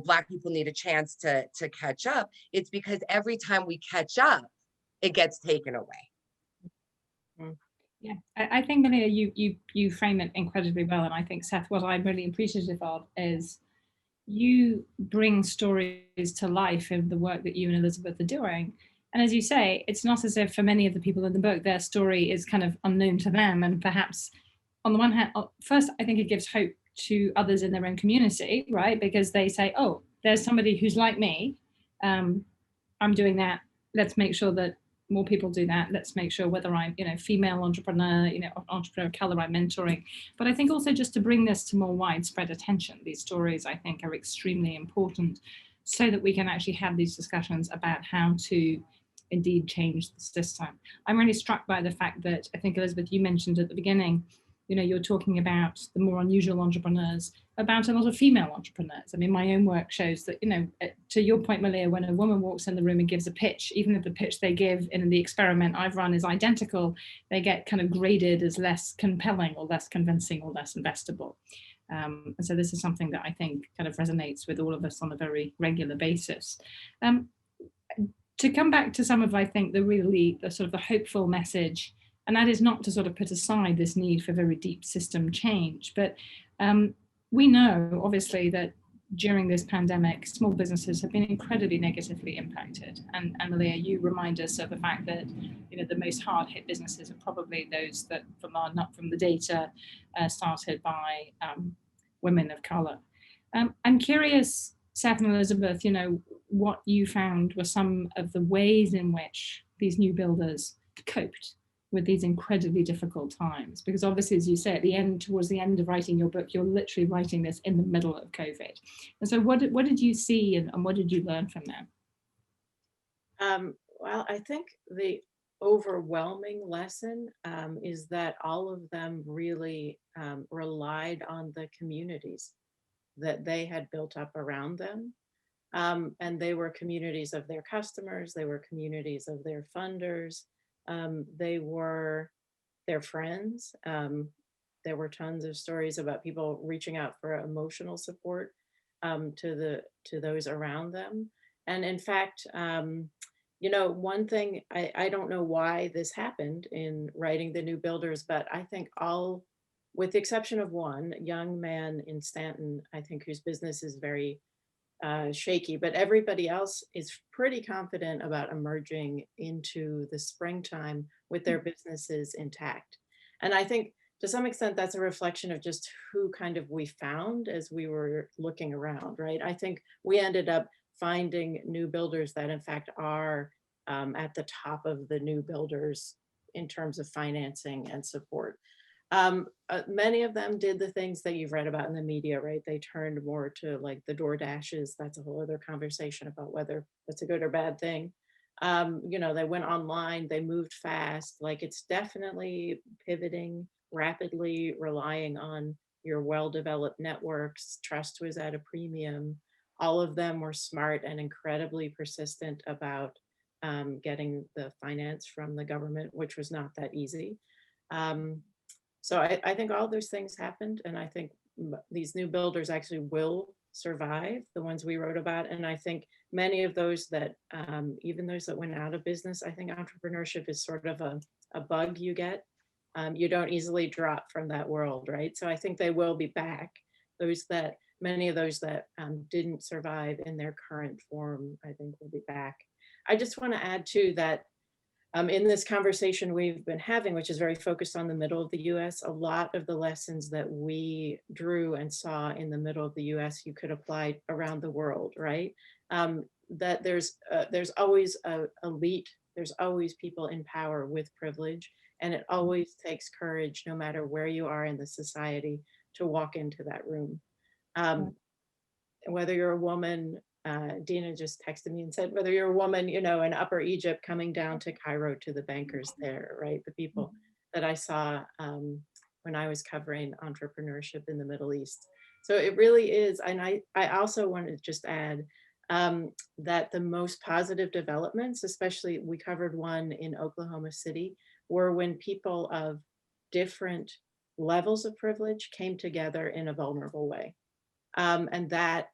Black people need a chance to catch up. It's because every time we catch up, it gets taken away. Yeah, I think, Malia, you frame it incredibly well. And I think, Seth, what I'm really appreciative of is you bring stories to life in the work that you and Elizabeth are doing. And as you say, it's not as if for many of the people in the book, their story is kind of unknown to them. And perhaps on the one hand, first, I think it gives hope to others in their own community, right? Because they say, oh, there's somebody who's like me. I'm doing that. Let's make sure that more people do that. Let's make sure whether I'm, female entrepreneur, entrepreneur of color, I'm mentoring. But I think also just to bring this to more widespread attention, these stories, I think, are extremely important so that we can actually have these discussions about how to indeed change the system. I'm really struck by the fact that I think, Elizabeth, you mentioned at the beginning, you're talking about the more unusual entrepreneurs, about a lot of female entrepreneurs. I mean, my own work shows that, to your point, Malia, when a woman walks in the room and gives a pitch, even if the pitch they give in the experiment I've run is identical, they get kind of graded as less compelling or less convincing or less investable. And so this is something that I think kind of resonates with all of us on a very regular basis. To come back to some of, I think, the sort of the hopeful message And that is not to sort of put aside this need for very deep system change. But we know, obviously, that during this pandemic, small businesses have been incredibly negatively impacted. And Malia, you remind us of the fact that the most hard hit businesses are probably those that, from the data, started by women of color. I'm curious, Seth and Elizabeth, what you found were some of the ways in which these new builders coped with these incredibly difficult times, because obviously, as you say, towards the end of writing your book, you're literally writing this in the middle of COVID. And so what did you see and what did you learn from them? Well, I think the overwhelming lesson is that all of them really relied on the communities that they had built up around them. And they were communities of their customers, they were communities of their funders, they were their friends. There were tons of stories about people reaching out for emotional support to those around them. And in fact, one thing, I don't know why this happened in writing The New Builders, but I think with the exception of one young man in Stanton, I think whose business is very shaky, but everybody else is pretty confident about emerging into the springtime with their businesses intact. And I think to some extent that's a reflection of just who kind of we found as we were looking around, right? I think we ended up finding new builders that in fact are at the top of the new builders in terms of financing and support. Many of them did the things that you've read about in the media, right? They turned more to like the DoorDashes. That's a whole other conversation about whether that's a good or bad thing. They went online, they moved fast. Like it's definitely pivoting rapidly, relying on your well-developed networks. Trust was at a premium. All of them were smart and incredibly persistent about getting the finance from the government, which was not that easy. So I think all those things happened, and I think these new builders actually will survive, the ones we wrote about. And I think many of those that, even those that went out of business, I think entrepreneurship is sort of a bug you get. You don't easily drop from that world, right? So I think they will be back. Many of those that didn't survive in their current form, I think will be back. I just want to add too that in this conversation we've been having, which is very focused on the middle of the US, a lot of the lessons that we drew and saw in the middle of the US, you could apply around the world, right? That there's always an elite, there's always people in power with privilege, and it always takes courage, no matter where you are in the society, to walk into that room. Whether you're a woman, Dina just texted me and said, whether you're a woman, in Upper Egypt coming down to Cairo to the bankers there, right? The people that I saw when I was covering entrepreneurship in the Middle East. So it really is. And I also want to just add that the most positive developments, especially we covered one in Oklahoma City, were when people of different levels of privilege came together in a vulnerable way. And that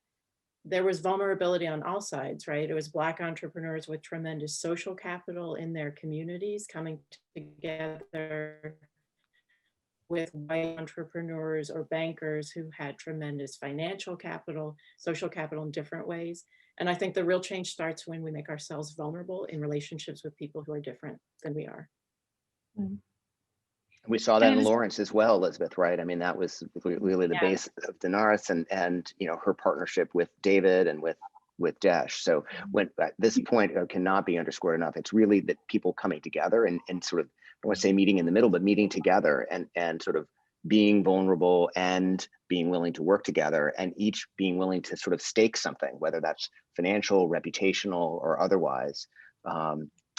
there was vulnerability on all sides, right? It was Black entrepreneurs with tremendous social capital in their communities coming together with white entrepreneurs or bankers who had tremendous financial capital, social capital in different ways. And I think the real change starts when we make ourselves vulnerable in relationships with people who are different than we are. We saw that in Lawrence as well, Elizabeth, right? I mean, that was really the base of Daenerys and her partnership with David and with Dash. So when at this point cannot be underscored enough. It's really that people coming together and sort of, I don't want to say meeting in the middle, but meeting together and sort of being vulnerable and being willing to work together, and each being willing to sort of stake something, whether that's financial, reputational, or otherwise.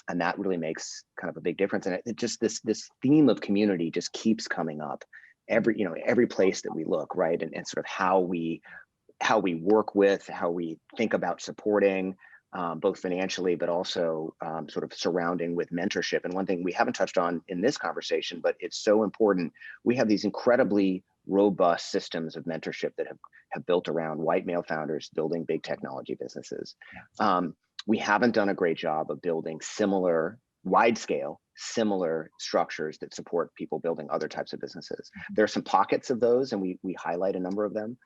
And that really makes kind of a big difference. And it just this theme of community just keeps coming up every place that we look, right? And sort of how we work with, how we think about supporting, both financially, but also sort of surrounding with mentorship. And one thing we haven't touched on in this conversation, but it's so important, we have these incredibly robust systems of mentorship that have built around white male founders building big technology businesses. We haven't done a great job of building similar wide scale similar structures that support people building other types of businesses. There are some pockets of those, and we highlight a number of them,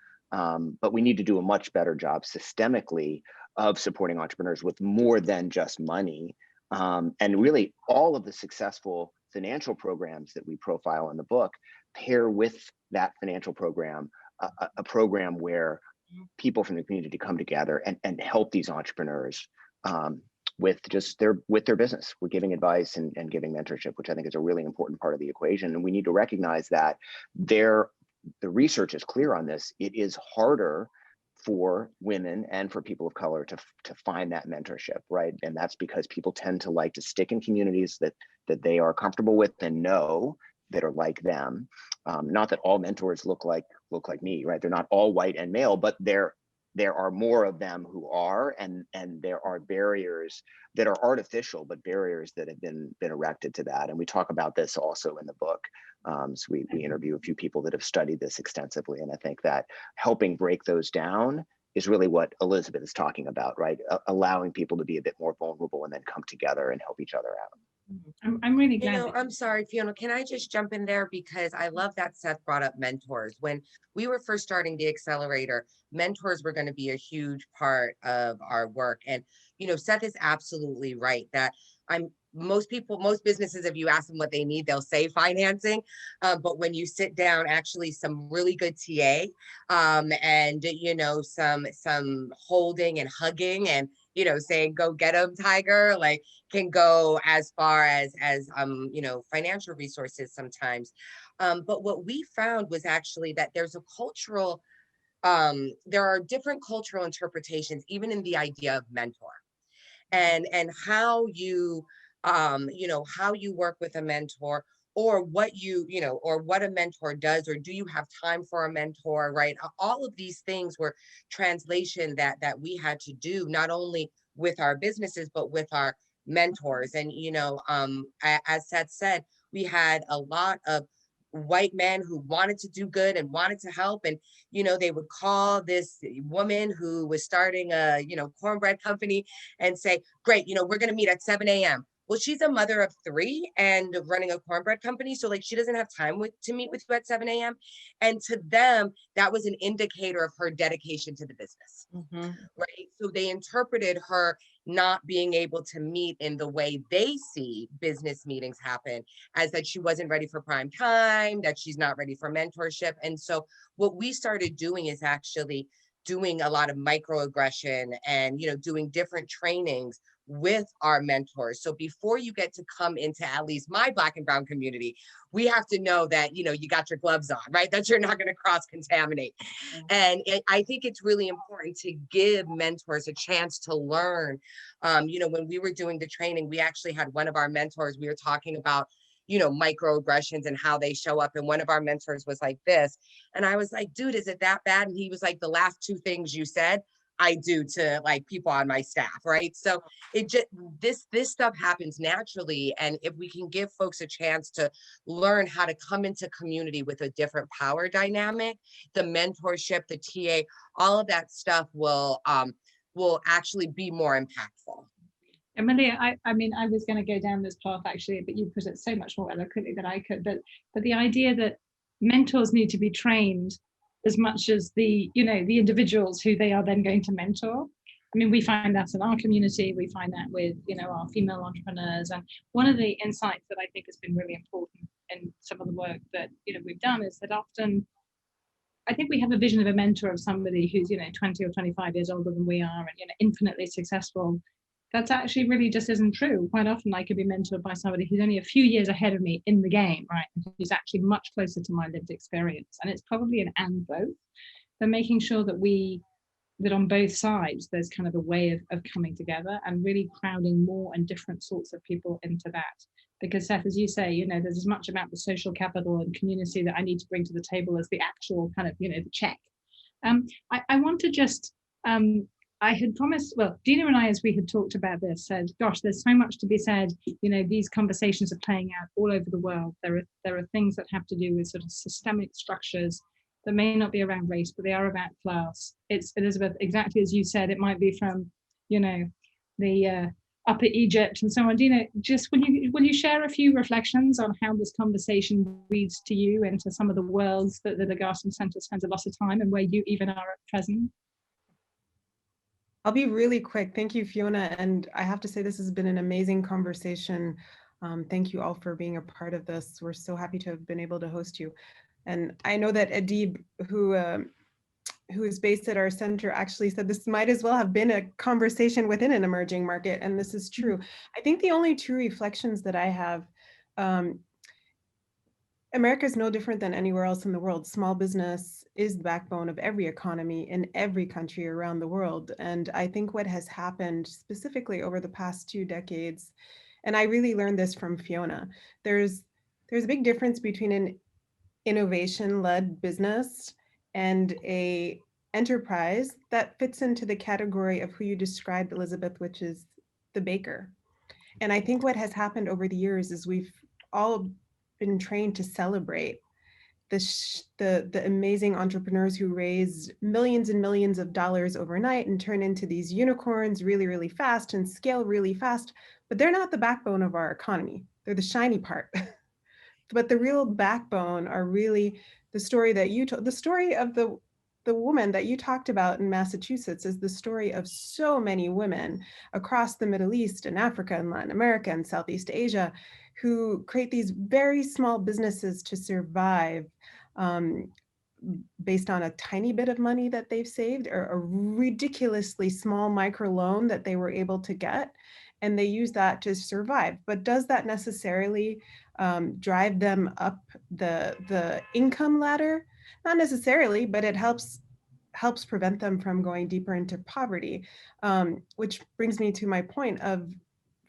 but we need to do a much better job systemically of supporting entrepreneurs with more than just money. And really all of the successful financial programs that we profile in the book pair with that financial program, a program where people from the community come together and help these entrepreneurs with their business. We're giving advice and giving mentorship, which I think is a really important part of the equation. And we need to recognize that the research is clear on this. It is harder for women and for people of color to find that mentorship, right? And that's because people tend to like to stick in communities that they are comfortable with and know that are like them. Not that all mentors look like me, right? They're not all white and male, but there are more of them who are, and there are barriers that are artificial, but barriers that have been erected to that. And we talk about this also in the book. So we interview a few people that have studied this extensively. And I think that helping break those down is really what Elizabeth is talking about, right? Allowing people to be a bit more vulnerable and then come together and help each other out. I'm really glad. You know, I'm sorry, Fiona, can I just jump in there? Because I love that Seth brought up mentors. When we were first starting the accelerator, mentors were going to be a huge part of our work. And, you know, Seth is absolutely right that most businesses, if you ask them what they need, they'll say financing. But when you sit down, actually some really good TA and, you know, some holding and hugging and, you know, saying, go get them, Tiger, like can go as far as you know, financial resources sometimes. But what we found was actually that there's a cultural, there are different cultural interpretations, even in the idea of mentor and how you, you know, how you work with a mentor, or what you know, or what a mentor does, or do you have time for a mentor, right? All of these things were translation that we had to do, not only with our businesses, but with our mentors. And, you know, as Seth said, we had a lot of white men who wanted to do good and wanted to help. And, you know, they would call this woman who was starting a, you know, cornbread company and say, great, you know, we're going to meet at 7 a.m. Well, she's a mother of 3 and running a cornbread company. So like, she doesn't have time to meet with you at 7 a.m. And to them, that was an indicator of her dedication to the business, right? So they interpreted her not being able to meet in the way they see business meetings happen as that she wasn't ready for prime time, that she's not ready for mentorship. And so what we started doing is actually doing a lot of microaggression and, you know, doing different trainings with our mentors. So before you get to come into at least my Black and brown community, we have to know that, you know, you got your gloves on, right? That you're not going to cross contaminate. And I think it's really important to give mentors a chance to learn. You know, when we were doing the training, we actually had one of our mentors, we were talking about, you know, microaggressions and how they show up. And one of our mentors was like this. And I was like, dude, is it that bad? And he was like, the last 2 things you said, I do to like people on my staff, right? So it just, this stuff happens naturally. And if we can give folks a chance to learn how to come into community with a different power dynamic, the mentorship, the TA, all of that stuff will actually be more impactful. And Malia, I mean, I was going to go down this path actually, but you put it so much more eloquently than I could. But the idea that mentors need to be trained as much as the, you know, the individuals who they are then going to mentor. I mean, we find that in our community, we find that with, you know, our female entrepreneurs. And one of the insights that I think has been really important in some of the work that, you know, we've done is that often, I think we have a vision of a mentor of somebody who's, you know, 20 or 25 years older than we are and, you know, infinitely successful. That's actually really just isn't true. Quite often I could be mentored by somebody who's only a few years ahead of me in the game, right? Who's actually much closer to my lived experience. And it's probably an and both. But making sure that on both sides, there's kind of a way of coming together and really crowding more and different sorts of people into that. Because Seth, as you say, you know, there's as much about the social capital and community that I need to bring to the table as the actual kind of, you know, the check. I want to just, I had promised, well, Dina and I, as we had talked about this, said, gosh, there's so much to be said. You know, these conversations are playing out all over the world. There are things that have to do with sort of systemic structures that may not be around race, but they are about class. It's, Elizabeth, exactly as you said, it might be from, you know, the Upper Egypt and so on. Dina, just will you share a few reflections on how this conversation reads to you into some of the worlds that the Garson Center spends a lot of time and where you even are at present? I'll be really quick. Thank you, Fiona. And I have to say, this has been an amazing conversation. Thank you all for being a part of this. We're so happy to have been able to host you. And I know that Adib, who is based at our center, actually said this might as well have been a conversation within an emerging market. And this is true. I think the only true reflections that I have, America is no different than anywhere else in the world. Small business is the backbone of every economy in every country around the world. And I think what has happened specifically over the past 2 decades, and I really learned this from Fiona, there's a big difference between an innovation-led business and a enterprise that fits into the category of who you described, Elizabeth, which is the baker. And I think what has happened over the years is we've all been trained to celebrate the amazing entrepreneurs who raise millions and millions of dollars overnight and turn into these unicorns really, really fast and scale really fast, but they're not the backbone of our economy. They're the shiny part. But the real backbone are really the story that you told. The story of the woman that you talked about in Massachusetts is the story of so many women across the Middle East and Africa and Latin America and Southeast Asia who create these very small businesses to survive based on a tiny bit of money that they've saved or a ridiculously small micro loan that they were able to get. And they use that to survive. But does that necessarily drive them up the income ladder? Not necessarily, but it helps prevent them from going deeper into poverty, which brings me to my point of,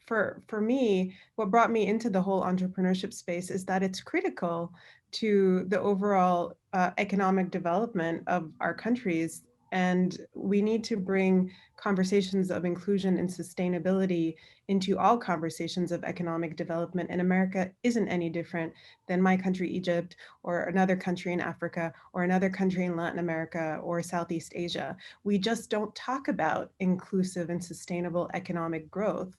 for me, what brought me into the whole entrepreneurship space is that it's critical to the overall economic development of our countries. And we need to bring conversations of inclusion and sustainability into all conversations of economic development. And America isn't any different than my country, Egypt, or another country in Africa, or another country in Latin America, or Southeast Asia. We just don't talk about inclusive and sustainable economic growth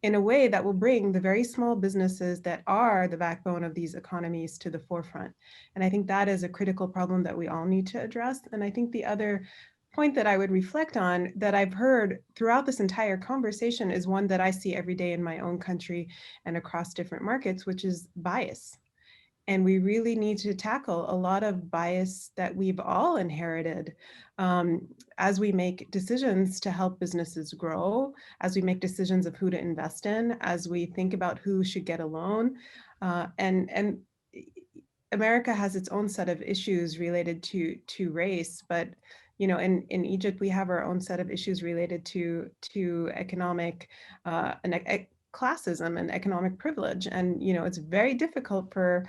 in a way that will bring the very small businesses that are the backbone of these economies to the forefront. And I think that is a critical problem that we all need to address. And I think the other point that I would reflect on that I've heard throughout this entire conversation is one that I see every day in my own country and across different markets, which is bias. And we really need to tackle a lot of bias that we've all inherited as we make decisions to help businesses grow, as we make decisions of who to invest in, as we think about who should get a loan. And America has its own set of issues related to race, but in Egypt, we have our own set of issues related to economic and classism and economic privilege. And, it's very difficult for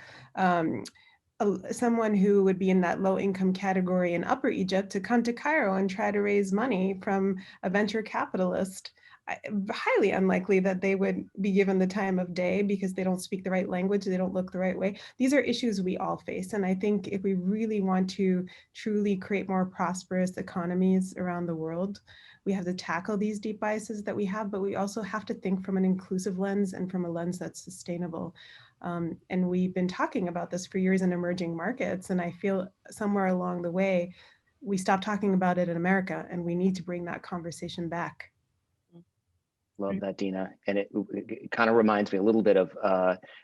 someone who would be in that low income category in Upper Egypt to come to Cairo and try to raise money from a venture capitalist. Highly unlikely that they would be given the time of day because they don't speak the right language, they don't look the right way. These are issues we all face. And I think if we really want to truly create more prosperous economies around the world, we have to tackle these deep biases that we have, but we also have to think from an inclusive lens and from a lens that's sustainable. And we've been talking about this for years in emerging markets. And I feel somewhere along the way, we stopped talking about it in America, and we need to bring that conversation back. Love that, Dina. And it kind of reminds me a little bit of,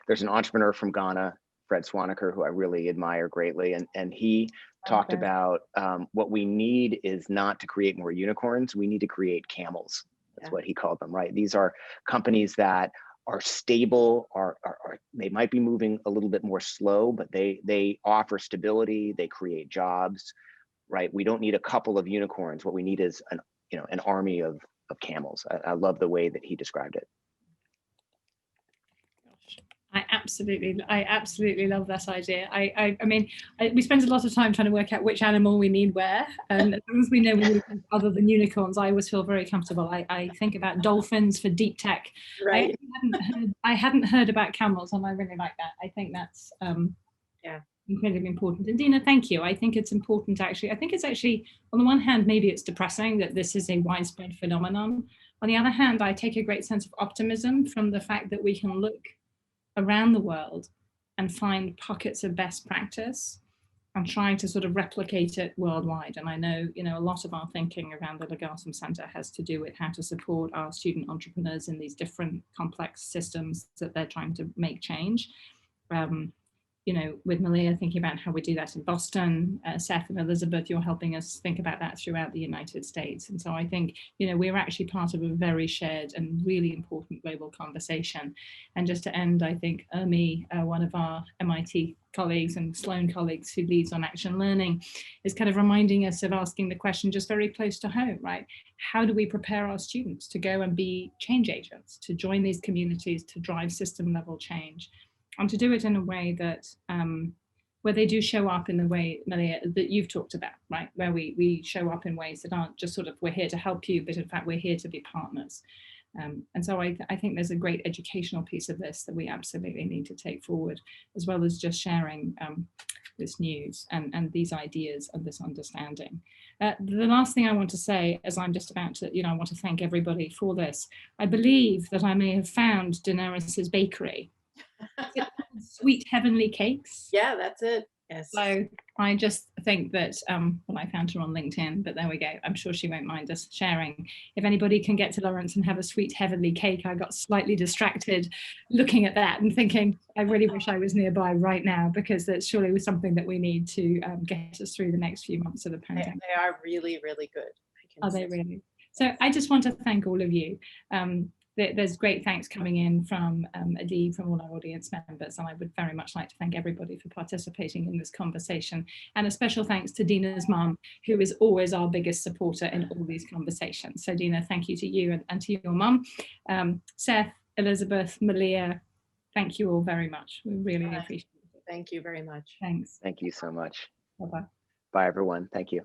there's an entrepreneur from Ghana, Fred Swaniker, who I really admire greatly. And he talked about what we need is not to create more unicorns, we need to create camels. That's what he called them, right? These are companies that are stable, they might be moving a little bit more slow, but they offer stability, they create jobs, right? We don't need a couple of unicorns. What we need is an army of camels. I love the way that he described it. I absolutely love that idea. I mean, we spend a lot of time trying to work out which animal we need where, and as long as we know we need other than unicorns, I always feel very comfortable. I think about dolphins for deep tech. Right. I hadn't heard about camels, and I really like that. I think that's Incredibly important. And Dina, thank you. I think it's important actually. I think it's actually, on the one hand, maybe it's depressing that this is a widespread phenomenon. On the other hand, I take a great sense of optimism from the fact that we can look around the world and find pockets of best practice and trying to sort of replicate it worldwide. And I know, a lot of our thinking around the Legatum Center has to do with how to support our student entrepreneurs in these different complex systems that they're trying to make change. With Malia, thinking about how we do that in Boston, Seth and Elizabeth, you're helping us think about that throughout the United States. And so I think, we're actually part of a very shared and really important global conversation. And just to end, I think Ermi, one of our MIT colleagues and Sloan colleagues who leads on action learning, is kind of reminding us of asking the question just very close to home, right? How do we prepare our students to go and be change agents, to join these communities, to drive system level change? And to do it in a way that where they do show up in the way, Malia, that you've talked about, right? Where we show up in ways that aren't just sort of, we're here to help you, but in fact, we're here to be partners. And so I think there's a great educational piece of this that we absolutely need to take forward, as well as just sharing this news and these ideas and this understanding. The last thing I want to say, as I'm just about to, I want to thank everybody for this. I believe that I may have found Daenerys's bakery. Sweet Heavenly Cakes. Yeah, that's it. Yes. So I just think that, well, I found her on LinkedIn, but there we go. I'm sure she won't mind us sharing. If anybody can get to Lawrence and have a Sweet Heavenly Cake, I got slightly distracted looking at that and thinking, I really wish I was nearby right now, because that's surely something that we need to get us through the next few months of the pandemic. They are really, really good. Are they really? So I just want to thank all of you. There's great thanks coming in from Adi, from all our audience members, and I would very much like to thank everybody for participating in this conversation. And a special thanks to Dina's mum, who is always our biggest supporter in all these conversations. So Dina, thank you to you and to your mum. Seth, Elizabeth, Malia, thank you all very much. We really appreciate it. Thank you very much. Thanks. Thank you so much. Bye-bye. Bye, everyone. Thank you.